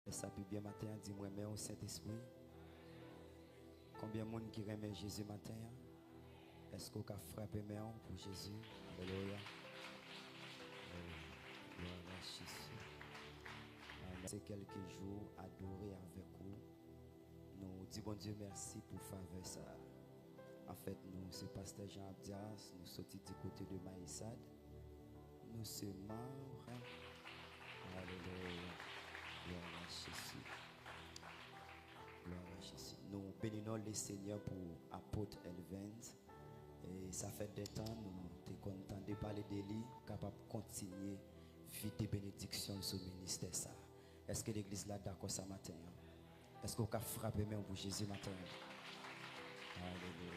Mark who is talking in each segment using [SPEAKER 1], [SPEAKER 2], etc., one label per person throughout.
[SPEAKER 1] Ça peut bien matin, dis-moi, mais au Saint-Esprit. Combien de monde qui remet Jésus matin? Est-ce qu'on a frappé main pour Jésus? Alléluia. C'est quelques jours adorés avec vous. Nous disons bon Dieu merci pour faveur ça. En fait, nous, c'est Pasteur Jean Abdias, nous sommes du côté de Maïsad. Nous sommes membres. Alléluia. Gloire à Jésus. Gloire à Jésus. Nous bénissons le Seigneur pour l'apôtre Elvens. Et ça fait des temps, nous sommes contents de parler de lui, capable de continuer vie de bénédiction sur le ministère. Ça. Est-ce que l'église là d'accord ce matin? Est-ce qu'on peut frapper même pour Jésus matin? Alléluia.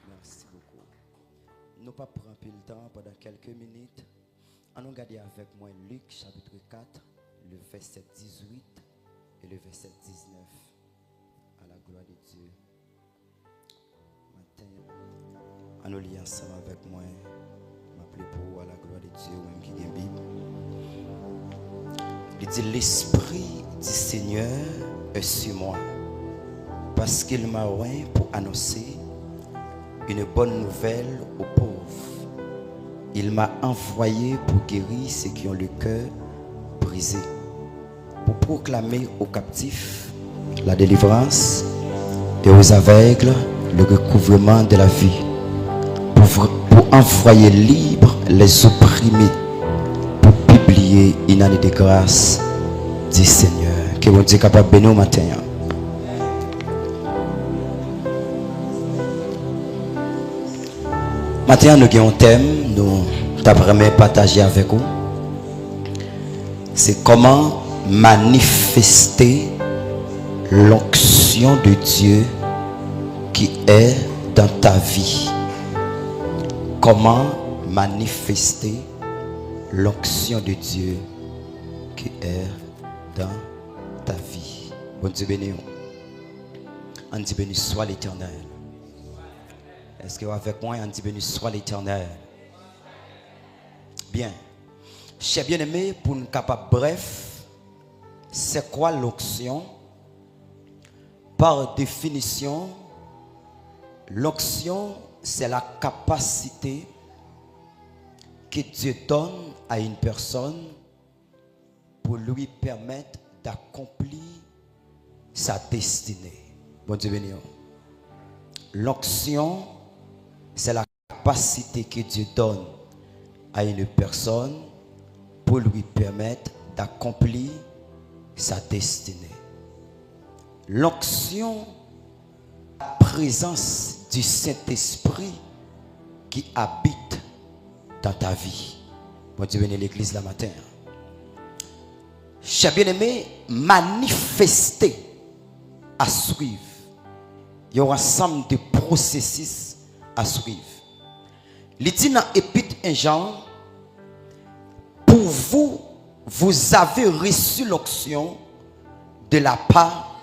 [SPEAKER 1] Merci beaucoup. Nous ne pas prendre plus le temps pendant quelques minutes. Allons regarder avec moi Luc chapitre 4, le verset 18 et le verset 19. À la gloire de Dieu. Matin, allons lire ensemble avec moi. M'appeler pour à la gloire de Dieu, même qui est Bible. Il dit l'Esprit du Seigneur est sur moi, parce qu'il m'a oint pour annoncer une bonne nouvelle aux pauvres. Il m'a envoyé pour guérir ceux qui ont le cœur brisé, pour proclamer aux captifs la délivrance et aux aveugles le recouvrement de la vie, pour envoyer libres les opprimés, pour publier une année de grâce du Seigneur. Que vous Dieu capable de bénir au matin. Maintenant, nous avons un thème, nous t'aimerons partager avec vous. C'est comment manifester l'onction de Dieu qui est dans ta vie. Comment manifester l'onction de Dieu qui est dans ta vie. Bon Dieu béni. On dit béni soit l'Éternel. Est-ce que vous avec moi, on dit béni soit l'Éternel? Bien. Chers bien-aimés, pour nous capable bref, c'est quoi l'onction? Par définition, l'onction, c'est la capacité que Dieu donne à une personne pour lui permettre d'accomplir sa destinée. Bon Dieu béni. L'onction, c'est la capacité que Dieu donne à une personne pour lui permettre d'accomplir sa destinée. L'onction, la présence du Saint-Esprit qui habite dans ta vie. Bon Dieu béni l'église la matin. Chers bien-aimés, manifester à suivre. Il y a un ensemble de processus à suivre. Il dit dans l'Épître 1 Jean, pour vous, vous avez reçu l'onction de la part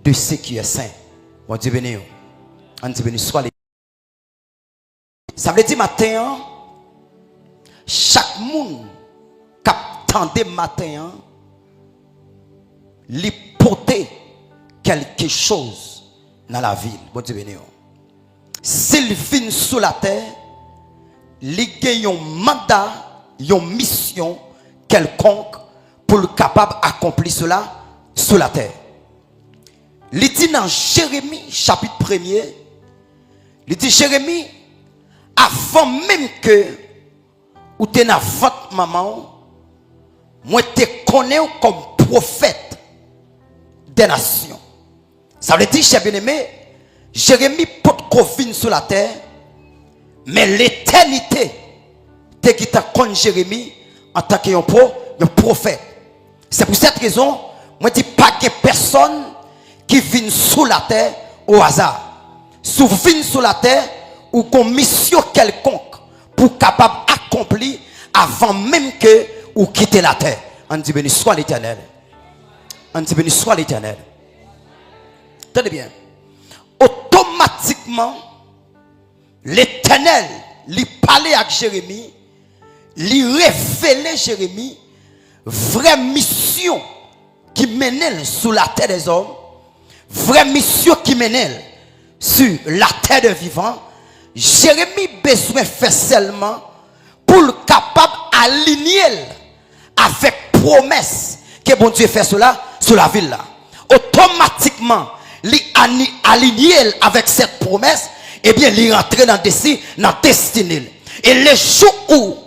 [SPEAKER 1] de ceux qui est saint. Bon Dieu béni. On dit béni soit les. Ça veut dire matin, chaque monde qui attendait matin, l'hypothèse quelque chose dans la ville. Bon Dieu béni. S'il vient sous la terre, il gagne un mandat, une mission quelconque pour le capable d'accomplir cela sous la terre. Il dit dans Jérémie chapitre 1er, il dit Jérémie, avant même que ou t'es dans votre maman, moi te connais comme prophète des nations. Ça veut dire, cher bien-aimé, Jérémie peut venir sur la terre, mais l'éternité te qui t'a connu Jérémie en tant qu'un prophète. C'est pour cette raison, moi je dis pas que personne qui vient sur la terre au hasard. Si vous venez sur la terre ou qu'on mission quelconque pour capable accomplir avant même que vous quittez la terre. On dit béni soit l'Éternel. On dit béni soit l'Éternel. Tenez bien. Automatiquement, l'Éternel lui parlait à Jérémie, lui révélait Jérémie vraie mission qui mène sous la terre des hommes, vraie mission qui mène sur la terre des vivants, Jérémie besoin faire seulement pour le capable aligner avec promesse que bon Dieu fait cela sur la ville là. Automatiquement, aligné avec cette promesse, eh bien, il rentre dans la destinée. Et les jours où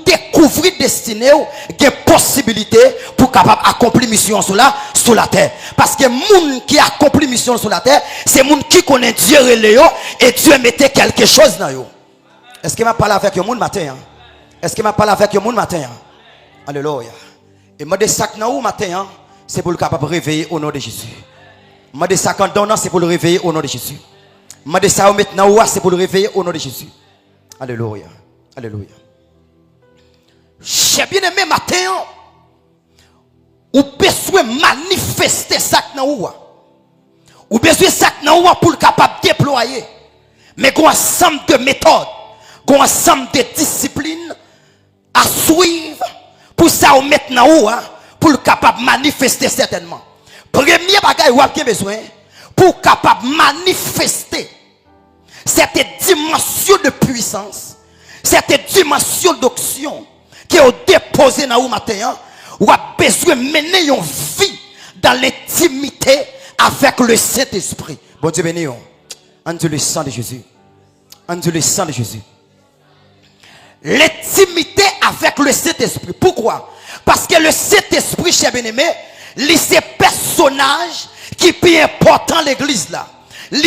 [SPEAKER 1] découvrir destinée, il y a possibilité pour capable accomplir mission sur la terre. Parce que moun qui accomplit mission sur la terre, c'est moun qui connaît Dieu et Dieu mettait quelque chose dans eux. Est-ce qu'il m'a parlé avec le monde matin? Est-ce qu'il m'a parlé avec le monde matin? Alléluia. Et moi de sac dans matin, c'est pour le capable réveiller au nom de Jésus. Moi de sac en donnant, c'est pour le réveiller au nom de Jésus. Moi de ça maintenant, c'est pour le réveiller au nom de Jésus. Alléluia. Alléluia. J'ai bien aimé matin, ou besoin manifester ça dans ou. Ou besoin ça dans ou pour le capable déployer. Mais qu'on ensemble de méthodes, qu'on ensemble de disciplines à suivre pour ça ou maintenant ou pour le capable manifester certainement. Premier bagage ou a besoin pour capable manifester cette dimension de puissance, cette dimension d'action qui est déposée dans vous matin, ou a besoin de mener une vie dans l'intimité avec le Saint-Esprit. Bon Dieu béni, en Dieu le sang de Jésus. En Dieu le sang de Jésus. L'intimité avec le Saint-Esprit. Pourquoi? Parce que le Saint-Esprit, cher bien-aimé, c'est personnage qui est plus important l'église là.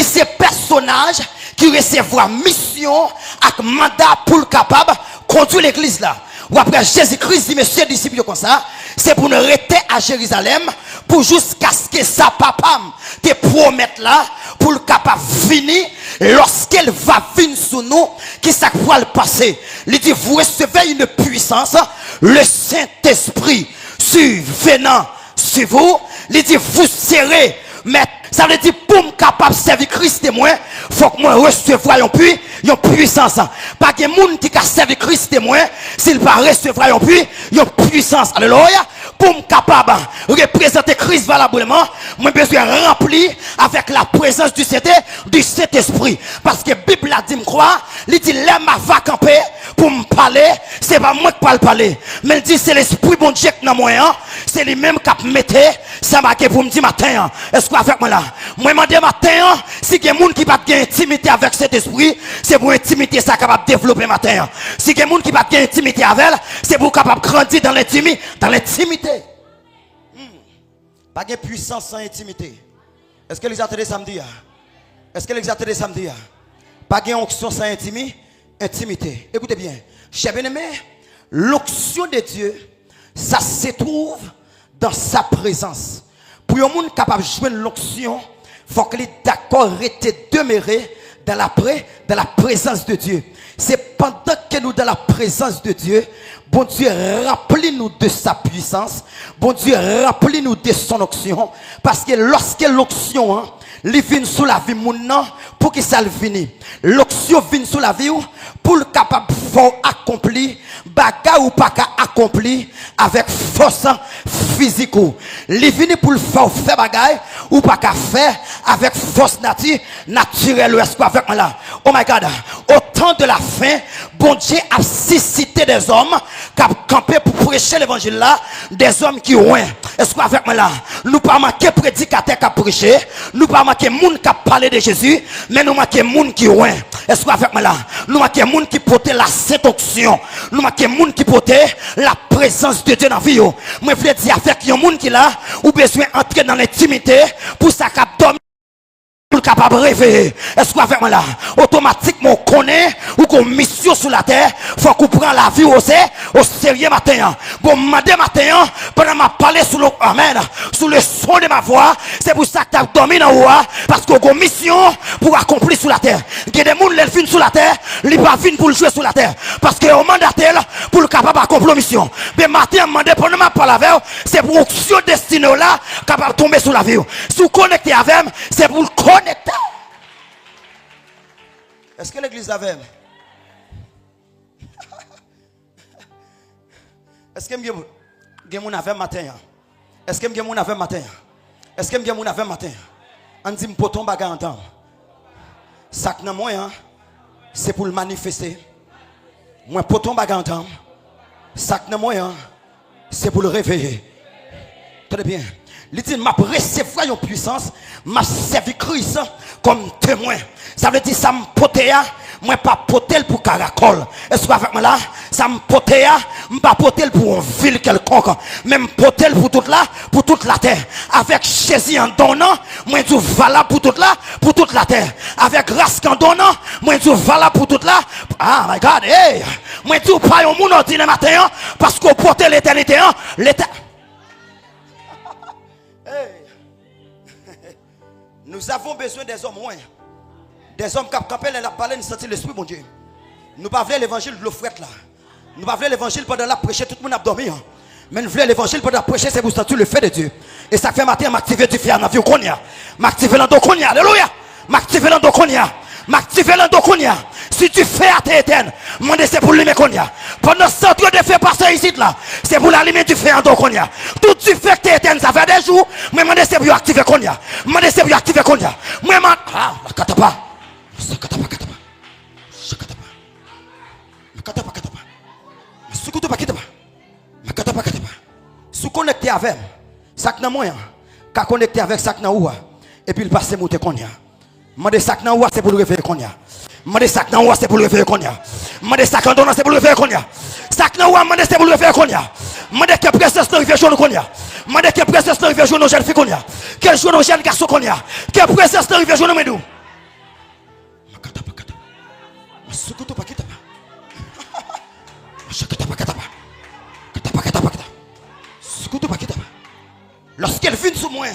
[SPEAKER 1] C'est personnage qui recevra mission avec mandat pour le capable conduire l'église là. Ou après Jésus-Christ dit, monsieur disciple comme ça, c'est pour nous rester à Jérusalem, pour jusqu'à ce que sa papa te promette là, pour le capable finir, lorsqu'elle va venir sur nous, qui ça va le passer. Il dit, vous recevez une puissance, le Saint-Esprit survenant sur vous, il dit, vous serez, mais ça veut dire, pour me capable de servir Christ témoin, il faut que moi recevoir une puissance. Pas que monde qui a servi Christ témoin, s'il va recevoir une puissance. Alléluia. Pour me capable de représenter Christ valablement, moi besoin de remplir avec la présence du Saint-Esprit. Parce que la Bible a dit, me croire, il dit, l'homme va camper pour me parler, c'est pas moi qui parle parler. Mais il dit, c'est l'Esprit bon Dieu qui est dans moi, c'est lui-même qui mette, ça m'a pour me dire matin, est-ce que avec moi là? Moi, je demande matin, si il y a des gens qui n'ont pas d'intimité avec cet esprit, c'est pour intimité ça capable de développer matin. Si il y a des gens qui n'ont pas d'intimité avec elle, c'est pour capable de grandir dans l'intimité. Pas de puissance sans intimité. Est-ce que les attendez samedi? Est-ce que les attendez samedi? Pas de onction sans intimité. Écoutez bien. Chers bien-aimés, l'onction de Dieu, ça se trouve dans sa présence. Pour un monde capable de jouer l'onction, il faut qu'il est d'accord rester demeuré dans la présence de Dieu. C'est pendant que nous dans la présence de Dieu, bon Dieu remplit-nous de sa puissance, bon Dieu remplit-nous de son onction, parce que lorsque l'onction, il vient sous la vie maintenant pour qu'il ça vienne. L'onction vient sous la vie pour le capable de accomplir bagarre ou pas accomplir avec force physique. Il vient pour le faire bagarre ou pas faire avec force naturelle ou est-ce avec moi là. Oh my God, au temps de la fin, bon Dieu a suscité des hommes qui ont campé pour prêcher l'évangile là, des hommes qui ont. Est-ce que avec moi là, nous pas manquer prédicateur qui a prêché, nous pas manquer monde qui a parlé de Jésus, mais nous manquer monde qui ont. Est-ce que avec moi là, nous manquer monde qui portait la sainte onction, nous manquer monde qui portait la présence de Dieu dans la vie. Moi je veux dire avec un monde qui là, ou besoin entrer dans l'intimité pour ça qu'a dormi capable de rêver. Est-ce que avec moi là, automatiquement on connaît ou qu'on mission sur la terre, faut qu'on prend la vie au sérieux matin. Bon matin pendant m'a parlé sous le amen, sous le son de ma voix, c'est pour ça que tu as dormi dans haut parce qu'on a une mission pour accomplir sur la terre. Il y a des gens qui viennent sur la terre, ils pas viennent pour jouer sur la terre parce qu'on mandaté pour le capable d'accomplir la mission. Mais matin demandé pendant m'a parlé avec, c'est pour action destinée là capable de tomber sur la vie. Si vous connectez avec, c'est pour le connecter. Est-ce que l'église avait? Est-ce que gen moun avec matin? Est-ce que gen moun avec matin? Est-ce que gen moun avec matin? On dit m'poton bagay entendre. Ça que nan moi c'est pour le manifester. Moi poton bagay entendre. Ça que nan moi c'est pour le réveiller. Très bien. Il dit m'a recevoir une puissance, m'a servi Christ comme témoin. Ça veut dire ça me potéa, moi pas potel pour caracol. Est-ce que avec moi là, ça me potéa, pas potel pour une ville quelconque, même potel pour toute la terre. Avec Jésus en donnant, moi tout valable pour toute la terre. Avec grâce en donnant, moi tout valable pour toute la. Ah my God, hey, moi tout pas un monde ordinaire matin parce qu'on porte l'éternité l'état. Nous avons besoin des hommes moins. Des hommes qui campent la parole et sentir l'esprit, mon Dieu. Nous ne voulons pas l'évangile de l'offrette là. Nous ne voulons pas l'évangile pendant la prêcher, tout le monde a dormi. Mais nous voulons l'évangile pendant la prêcher, c'est pour sentir le fait de Dieu. Et ça fait matin, m'activer du fier dans la vie qu'on y a. M'activer l'endoconia, alléluia. M'activer l'endoconia. M'activer l'endoconia. Si tu fais à tes éternes, moi c'est pour l'allumer qu'on y a. Pendant ce temps de faire passer ici là, c'est pour l'allumer du feu en qu'on y a. Tout tu fais que tes éternes, ça fait des jours, moi c'est pour activer qu'on y a. Moi c'est pour activer qu'on y a. Moi ah, la katapa. Ça katapa. Ça katapa. Ma katapa. Soukou pas katapa. Ma katapa. Sous connecté avec ça que nan moi, ka connecté avec ça que nan ou et puis il passe monter qu'on y a. Moi ça que nan ou c'est pour le réveiller qu'on y a. Mande sac nan ou c'est pour le réveiller qu'on y a. Mande sac en donnant c'est pour le réveiller qu'on y a. Sac nan ou mande c'est pour le réveiller qu'on y a. Mande que présence dans rivière jaune qu'on y a. Mande que présence dans rivière jaune nos jeunes filles qu'on y a. Quel jour nos jeunes garçons qu'on y a. Que présence dans rivière jaune medou. Makata. Masukuto pakita. Mashakata pakata. Kata. Sukuto pakita. Lorsqu'elle vient sous moi,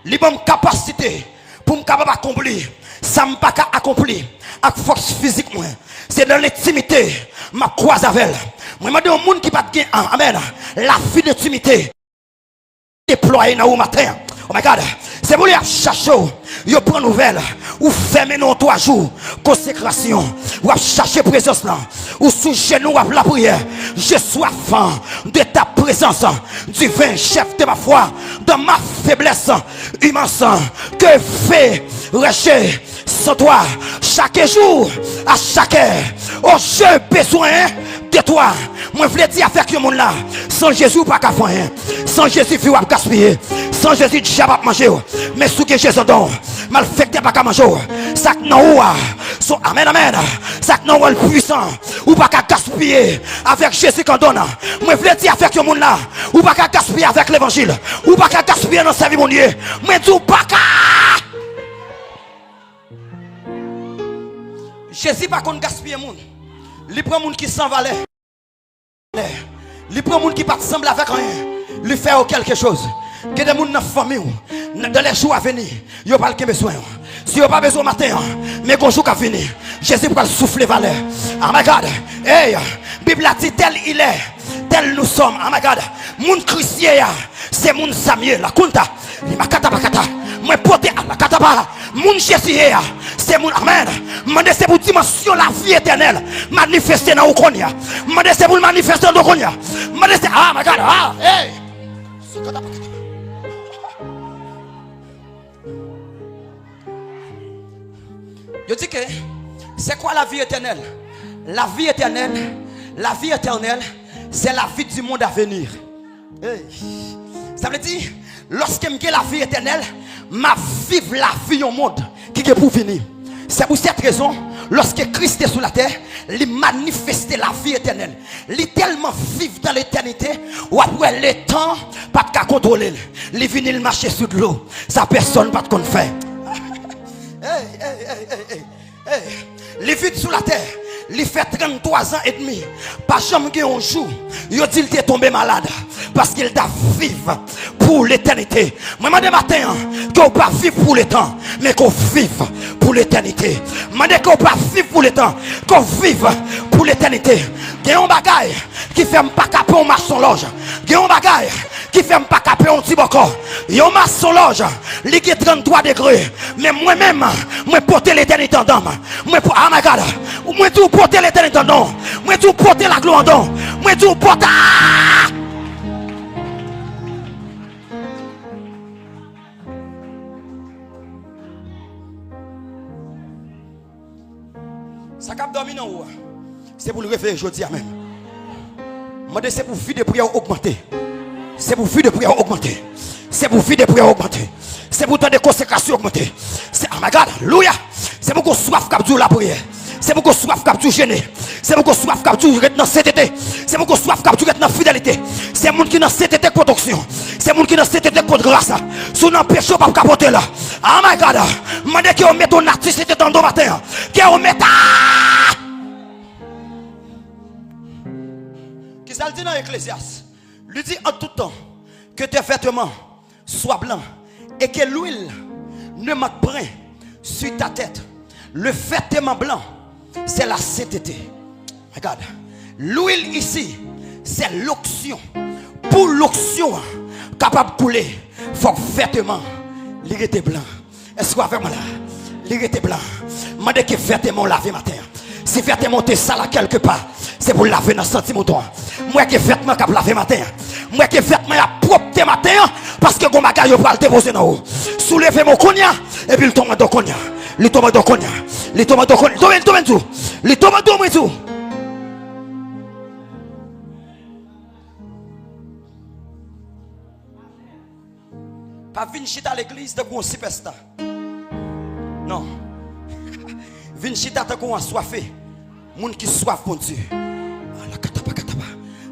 [SPEAKER 1] libre capacité pour me capable accomplir. Ça m'a pas accompli avec force physique moi. C'est dans l'intimité ma croise avec elle. Moi m'a dit au monde qui pas de amen. La vie d'intimité déployée dans au matin. Oh my God, c'est pour les chercher, vous prendre nouvelle, ou fermer nos 3 jours, consécration, ou chercher présence là, ou sous genou la prière. Je sois fan de ta présence, divin chef de ma foi, dans ma faiblesse immense, que fait rejet sans toi, chaque jour, à chaque heure, oh j'ai besoin de toi. Moi je voulais dire avec le monde là, sans Jésus pas qu'à faire, sans Jésus vous pas gaspiller, sans Jésus déjà pas manger, mais sous que Jésus donne, mal fait pas qu'à manger, ça que non son amen, ça que non le puissant, ou pas qu'à gaspiller avec Jésus qu'on donne. Moi je voulais dire avec le monde là, ou pas qu'à gaspiller avec l'évangile, ou pas qu'à gaspiller dans sa vie mon Dieu, mais tout pas qu'à. Jésus pas qu'on gaspille monde. Il prend monde qui s'en valait. Il prend monde qui pas semble avec rien. Il fait quelque chose. Que des monde dans la famille dans les jours à venir, il pas le besoin. Si vous pas besoin matin, mais quand jour à venir, Jésus va souffler valeur. Oh my God. Hey, Bible a dit tel il est, tel nous sommes. Oh my God. Moun chrétien, c'est moun Samuel, la kunta. Il m'a kata. Moi porter la kataba. Moun Jésus, c'est mon amen. Mande c'est pour dimension la vie éternelle manifester dans Okonia. Mande c'est pour manifester dans Okonia. Mande c'est ah my God, ah hey. Je dis que c'est quoi la vie éternelle? La vie éternelle, c'est la vie du monde à venir. Hey. Ça veut dire lorsque j'ai la vie éternelle, m'a vivre la vie au monde qui est pour venir. C'est pour cette raison, lorsque Christ est sur la terre, il manifeste la vie éternelle. Il tellement vivre dans l'éternité, ou après le temps, pas de contrôler. Il vient il marcher sur de l'eau, ça personne pas de faire. Il vit sur la terre. Il fait 33 ans et demi. Pas jamais un jour, il dit qu'il est tombé malade. Parce qu'il t'a vivre pour l'éternité. Moi, je matin, qu'on ne pas vivre pour le temps, mais qu'on vive pour l'éternité. Je dis qu'on ne pas vivre pour le temps, qu'on vive pour l'éternité. Il y a un bagage qui fait pas caper un maçon loge. Il y a un bagage qui fait pas caper un petit bocor. Il y a un maçon loge, il y a 33 degrés. Mais moi-même, je porte l'éternité en dame. Moi, oh my God, moi, tout porter l'éternité en dame. Moi, tout porter la gloire en dame. Moi, tout porter. haut. C'est pour le réveiller aujourd'hui même. C'est pour vie de prière augmenter. C'est pour vie de prière augmenter. C'est pour vie de prière augmenter. C'est pour temps de consécration augmenter. C'est oh my God, alléluia. C'est pour qu'on soif capture la prière. C'est pour qu'on soif capture gêner. C'est pour qu'on soif capture être dans CTT. C'est pour qu'on soif capture être dans fidélité. C'est monde qui dans CTT production. C'est monde qui dans CTT pour grâce. Si on empêche pas capoter là. Oh my God, mandez que on met ton artiste dans le matin. Que on met qui ça dit dans Ecclésiaste. Lui dit en tout temps que tes vêtements soient blancs et que l'huile ne manque point sur ta tête. Le vêtement blanc, c'est la sainteté. Regarde, l'huile ici, c'est l'onction. Pour l'onction capable de couler, il faut que le vêtement était blanc. Est-ce que vous avez là? Il était blanc. Je dis que le vêtement lavé matin. Si le vêtement est sale quelque part, c'est pour laver dans le sentiment. Moi qui vêtement cap laver matin. Moi qui vêtement a propre matin parce que mon bagage pour le déposer dans haut. Soulevez mon cognac et puis il tombe dans cognac. Il tombe dans cognac. Il tombe dans cognac. Il tombe tout. Il tombe dans tout. Pas venir chita à l'église de un superstar. Non. Venir chita de un assoiffé. Moun qui soif pour Dieu.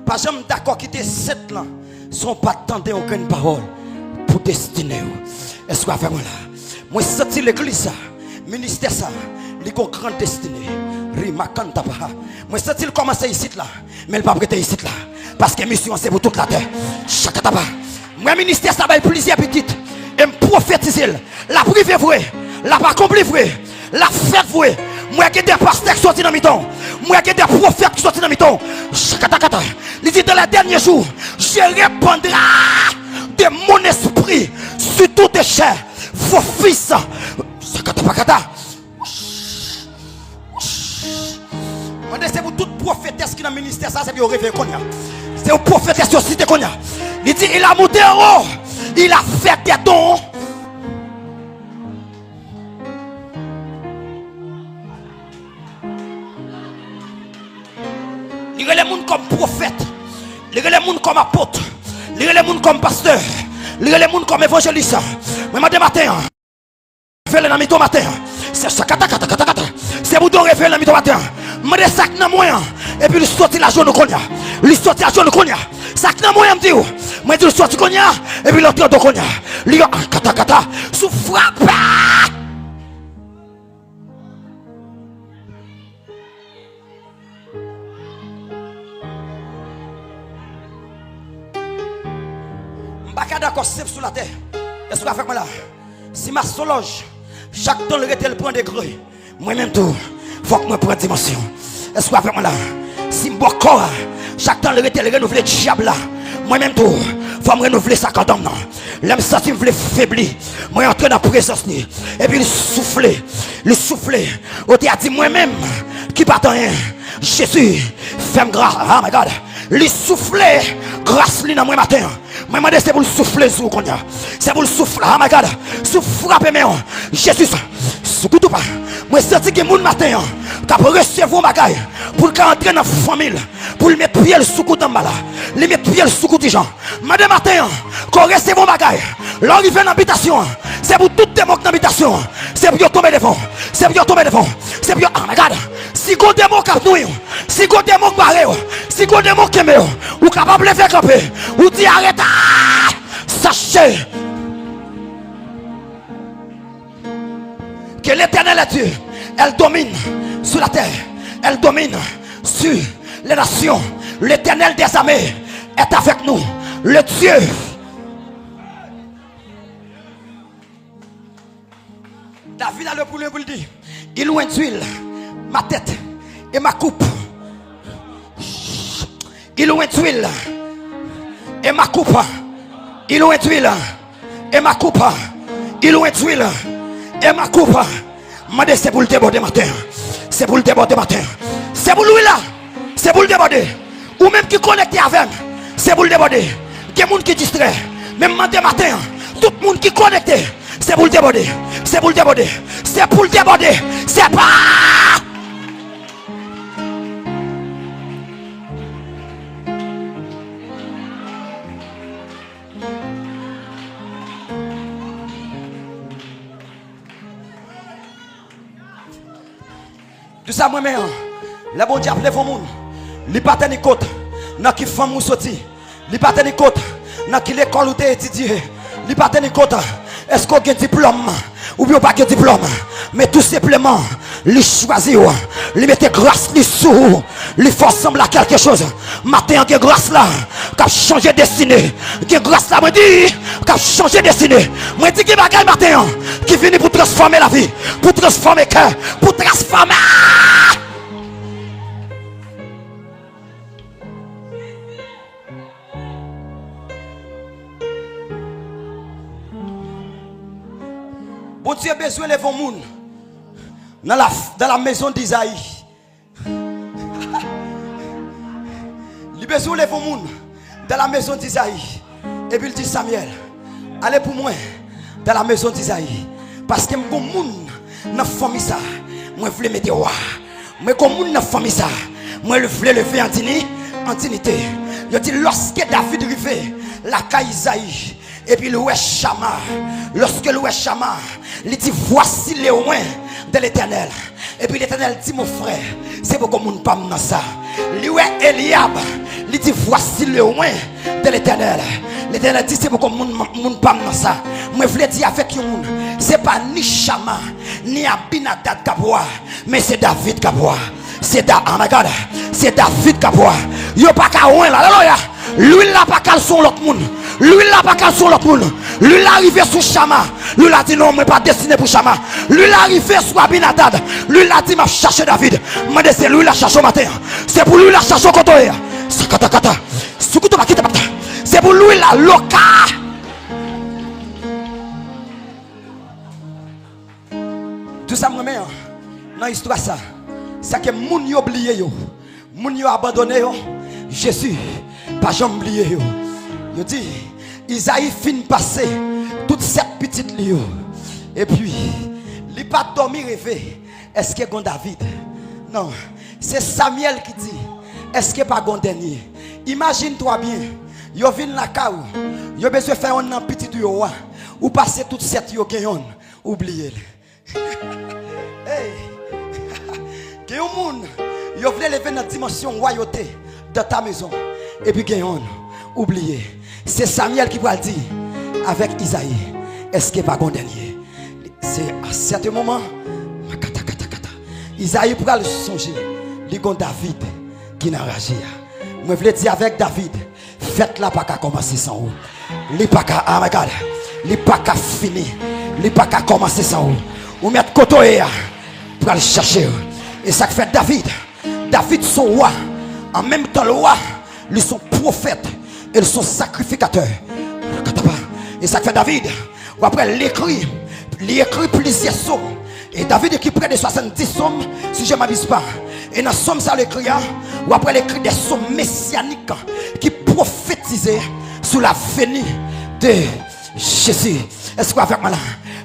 [SPEAKER 1] Pas jamais d'accord qui te 7 ans sont pas tendés aucune parole pour destiner. Est-ce que vous avez là? Moi senti l'église ça, ministère ça, il a une grande destinée. Moi senti commencer ici là, mais il pas prêter ici là parce que mission c'est pour toute la terre. Chakataba. Moi ministère ça va plusieurs petites et me prophétiser la privé vrai, la pas accompli vrai, la fête vrai. Moi qui des pasteurs qui sont dans mi-temps. Moi qui des prophètes qui sont dans mi-temps. Il dit dans les derniers jours, je répandrai de mon esprit sur toutes les chairs, vos fils. C'est pour toute prophétesse qui est dans le ministère, ça c'est pour réveiller qu'on y a. C'est pour prophétesse qui cité qu'on y a. Il dit, il a monté en haut, il a fait des dons. Il y a les gens comme prophète, il y a les gens comme apôtre, il y a les gens comme pasteur, il y a les gens comme évangéliste. Mais matin, réveiller dans le matin, c'est ça, c'est pour réveiller dans le matin. Je dis sac dans moyen et puis il sortit la jaune konya. Il sortit la jaune konya. Sac dans moyen me dit. Moi il sortit konya et puis l'autre de konya. Il kata sous frappe. M'baka d'accord c'est sur la terre. Est-ce que avec moi là? Si ma solange chaque temps le retel prend degré. Moi même tout faut que moi prenne dimension. Est-ce que avec moi là? Si mon corps chaque temps le retel renouveler diable là. Moi même tout faut me renouveler ça quand non. L'aime senti me faiblir. Moi entrer dans la présence ni et puis le souffler. On t'a dit moi même qui pas rien. Jésus fais grâce. Oh my God. Le souffler grâce lui dans moi matin. Moi demande c'est pour le souffler sur qu'on a. C'est pour le souffler. Oh my God. Souffle frapper mais Jésus surtout pas. Moi senti que mon matin qui recevoir bagaille pour entrer dans la famille pour le mettre pied sous coup dans là. Le mettre pied sous coup des gens. Madame matin qu'on recevoir bagaille. L'arrivée dans l'habitation, c'est pour tout démon dans l'habitation. C'est pour tomber devant. C'est pour tomber devant. C'est pour oh my God. Si go démon cap nous, si go démon barré, si go démon kemé, ou capable de faire camper, ou dit arrête. Sachez que l'Éternel est Dieu. Elle domine sur la terre. Elle domine sur les nations. L'Éternel des armées est avec nous. Le Dieu. David a le poulet pour le dire. Il loin d'huile ma tête et ma coupe. Il loin d'huile et ma coupe. Il loin d'huile et ma coupe. Il loin d'huile et ma coupe. M'a c'est pour le déborder matin. C'est pour le déborder matin. C'est pour lui là. C'est pour le déborder. Ou même qui connecté avec. C'est pour le déborder. Il y a des gens qui distrait. Même matin, tout le monde qui connecté. C'est pour le déborder. C'est pour le déborder. C'est pour le déborder. C'est pas. ça, moi-même, le bon Dieu appelé vos monde. Il pas tenu côte. Dans qui femme ou sorti. Il pas tenu côte. Dans qui l'école ou t'es étudié. Il pas tenu côte. Est-ce qu'on a un diplôme ou bien pas de diplôme? Mais tout simplement, il choisit, il met grâce sous, il force semble à quelque chose. Matin, il y a grâce là, qui a changé de destinée. Il y a grâce là, moi dis, qui a changé de destinée. Moi dis qu'il y a bagaille matin, qui vient pour transformer la vie, pour transformer le cœur, pour transformer. Bon Dieu a besoin de lever le monde dans la maison d'Isaïe. Il a besoin de lever le monde dans la maison d'Isaïe. Et puis il dit Samuel, allez pour moi dans la maison d'Isaïe. Parce que mon monde dans la famille ça, moi je veux mettre roi. Mais comme monde dans la famille ça, moi je veux lever en dignité. Il dit lorsque David arrivait, la caille Isaïe. Et puis le Chama, lorsque le Chama, il dit voici les loin de l'Éternel. Et puis l'Éternel dit mon frère, c'est pourquoi mon pas dans ça. Lui Eliab, il dit voici les loin de l'Éternel. L'Éternel dit c'est pourquoi mon pas dans ça. Moi je voulais dire avec vous, c'est pas ni Chama ni Abinadab Kaboua, mais c'est David Kaboua. C'est David Kaboua. Yo pas qu'à loin là, alléluia. Lui là pas qu'à son l'autre monde. Lui là pas qu'à son l'autre monde. Lui là arrivé sous Chama. Lui là dit non, mais pas destiné pour Chama. Lui là arrivé sous Abinadab. Lui là dit m'a cherché David. Moi c'est lui là cherche au matin. C'est pour lui là cherche au côté. C'est pour lui là loca. Tout ça moi-même dans l'histoire ça. C'est que moun yo oublié yo. Moun yo abandonné yo. Jésus pas jamais oublié yo. Yo dit Isaïe fin passer toutes cette petite li yo. Et puis il pas dormi rêver. Est-ce que gon David? Non, c'est Samuel qui dit est-ce que pas gon dernier? Imagine-toi bien. Yo vinn la kaou. Yo besoin faire un petit yo ou passer toute cette yo gayon. Oubliez. Hey. Que yon moun, yo vle lever dans dimension royauté de ta maison. Et puis gayon, oubliez. C'est Samuel qui va le dire avec Isaïe. Est-ce qu'il va dernier? C'est à certain moment, Isaïe pourra le songer. Il y a David qui n'a réagi. Moi je veux dire avec David, faites-la pas qu'à commencer sans vous. Il pas qu'à regarde, il pas qu'à finir, il pas qu'à commencer sans vous. Ou mettre côté pour aller chercher. Et ça fait David. David son roi. En même temps le roi, ils sont prophètes et ils sont sacrificateurs. Et ça fait David. Ou après l'écrit plusieurs sommes. Et David écrit près de 70 sommes, si je ne m'abuse pas. Et dans somme ça l'écrit, ou après l'écrit des sommes messianiques qui prophétisaient sur la venue de Jésus. Est-ce qu'on va faire mal?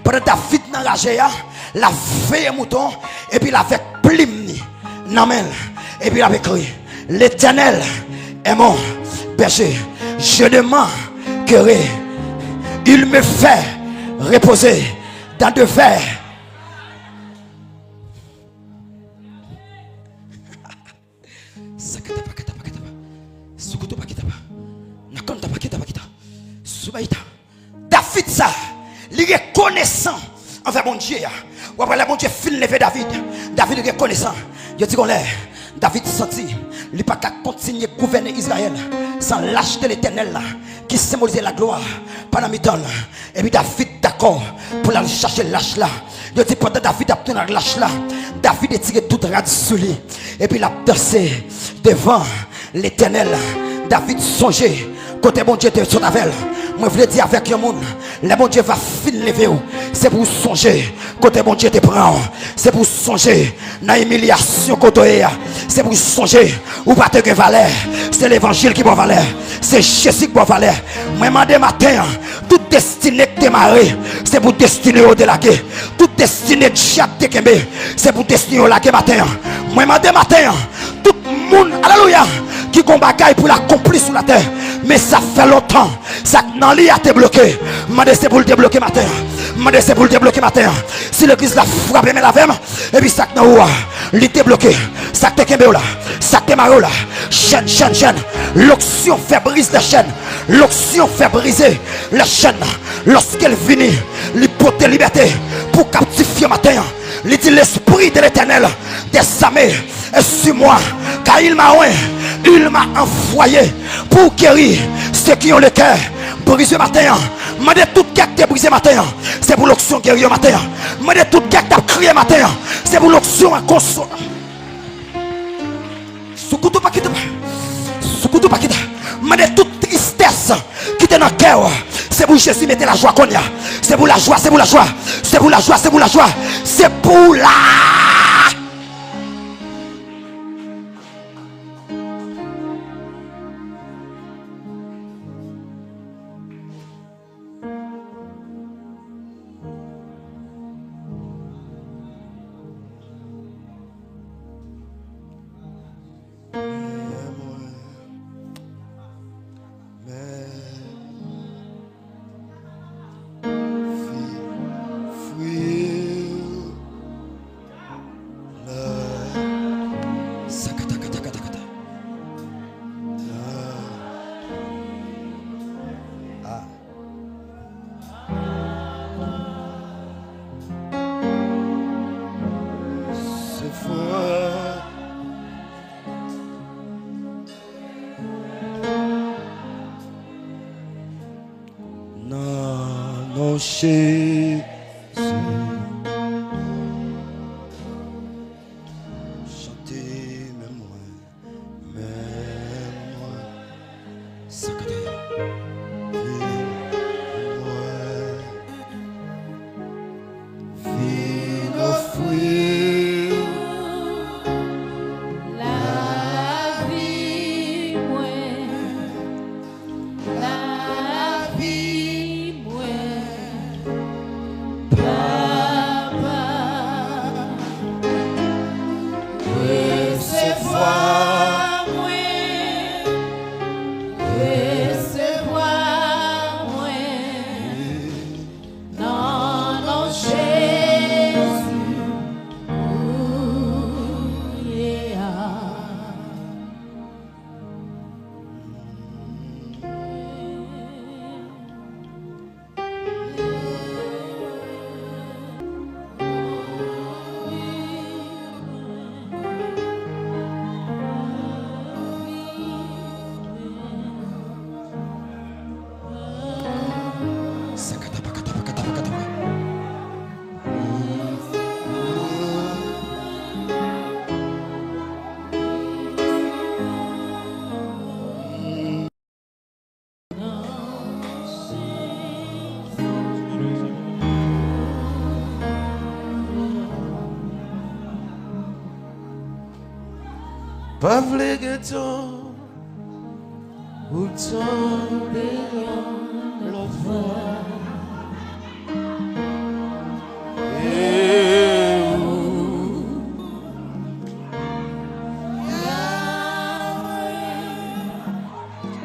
[SPEAKER 1] Pendant David n'a ragé, la veille mouton, et puis il avec plume, namel, et puis il avait écrit l'Éternel est mon berger. Je ne manquerai. Il me fait reposer dans de verts. David ça, il est reconnaissant envers mon Dieu. Ou après le bon Dieu file lever David. David est reconnaissant. Je dis qu'on l'est. David senti, il n'a pas qu'à continuer à gouverner Israël sans lâcheté l'Éternel qui symbolisait la gloire pendant mi temps. Et puis David d'accord pour aller chercher lâche là. Je dis pendant David a pris la lâche là, David a tiré toute rade sur lui. Et puis il a dansé devant l'Éternel. David songeait côté bon Dieu de son avel. Moi je voulais dire avec un monde, le bon Dieu va finir lever. C'est pour songer côté bon Dieu te prend. C'est pour songer dans l'humiliation côté. C'est pour songer ou pas te valeur. C'est l'évangile qui va valeur. C'est Jésus qui va valeur. Moi demandé matin, toute destinée que démarrer, c'est pour destiner au délaguer. Toute destinée de chaque dékembe, c'est pour destiner au laguer matin. Moi demandé matin, tout le monde, alléluia, qui combat pour l'accomplir sur la terre. Mais ça fait longtemps. Ça n'a pas été bloqué. Demandez c'est pour le débloquer matin. Demandez c'est pour le débloquer matin. Si l'église l'a frappé, mais la femme, et puis ça n'a pas été bloqué. Ça te kembe là. Ça te marre là. Chaîne. L'onction fait briser la chaîne. L'onction fait briser la chaîne. Lorsqu'elle finit, l'hypothèse liberté pour captiver matin. Il dit l'esprit de l'éternel des armées est sur moi. Car il m'a envoyé pour guérir ceux qui ont le cœur brisé matin. Mandez tout cœur qui est brisé matin. C'est pour l'onction guérir matin. Mandez tout cœur qui a crié matin. C'est pour l'onction à consoler. Soukoutou pas quitter. Soukoutou pas quitter. Mandez toute tristesse qui est dans le cœur. C'est pour Jésus mettre la joie qu'on y a. C'est pour la joie, c'est pour la joie. C'est pour la joie, c'est pour la joie. C'est pour la... Jésus, chantez même moi, sacré, viens offrir
[SPEAKER 2] la vie, moi, la vie, moi.
[SPEAKER 3] Pas vle geton ou tombe l'enfer.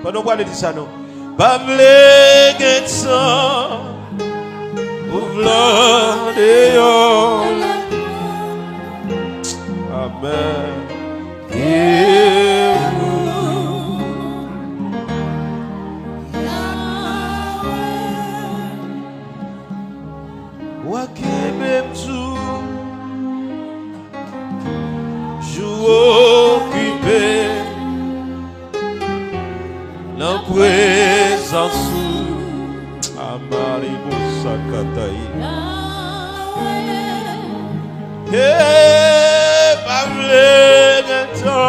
[SPEAKER 3] Pas non pas dire ça non. Pas vle geton ou vle Amen. Présence Amari Bosakatai. Eh, Pavle Neto.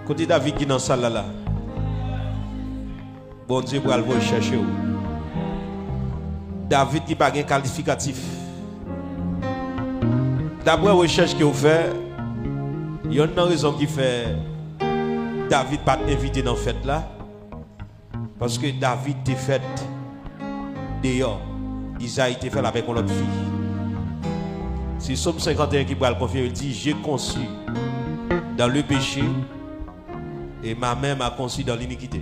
[SPEAKER 3] Côté David qui dans salle là. Bon Dieu pour aller chercher. David qui n'a pas de qualificatif. D'après la recherche que vous faites, il y a une raison qui fait David pas invité dans la fête là? Parce que David était fait dehors. Isaïe était fait avec une autre fille. C'est Somme 51 qui va le confirmer. Il dit, j'ai conçu dans le péché et ma mère m'a conçu dans l'iniquité.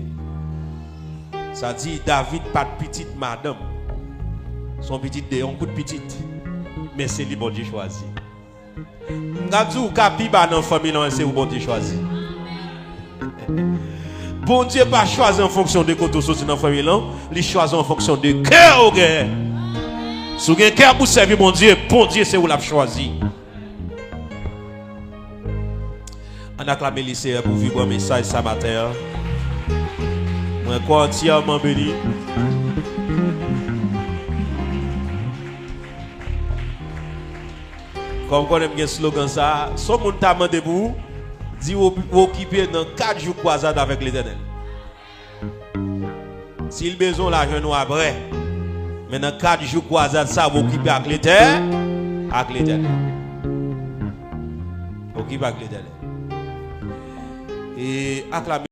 [SPEAKER 3] Ça dit, David pas de petite madame. Son petit de un coup de petite. Mais c'est lui bon Dieu choisi. M'gabzou kapiba dans famille non c'est où bon Dieu choisi. Bon Dieu pas choisi en fonction de côté sorti dans famille non, il choisit en fonction de cœur au cœur. Si vous avez cœur pour servir bon Dieu c'est où l'a choisi. On acclame le Seigneur pour vivre un message ce matin. Moi quoi entièrement béni. Comme on aime bien slogan ça, son monde t'a demandé pour vous, dit vous occuper dans 4 jours croisade avec l'Éternel. S'il besoin l'argent nous après, mais dans 4 jours croisade ça vous occuper avec l'Éternel, avec l'Éternel. Occuper avec l'Éternel. Et acclamer